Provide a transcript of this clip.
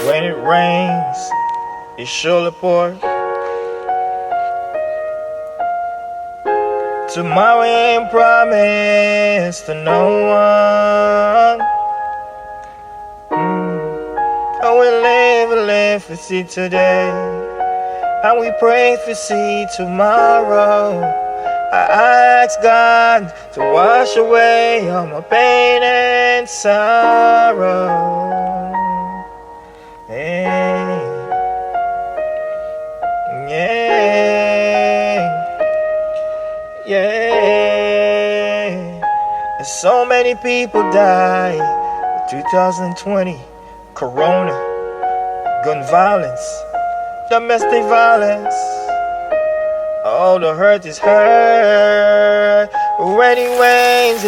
When it rains, it surely pours. Tomorrow ain't promised to no one. And we live to see today, and we pray for see tomorrow. I ask God to wash away all my pain and sorrow. Hey, yeah, yeah. And so many people die. 2020, Corona, gun violence, domestic violence. All the hurt is hurt when it rains.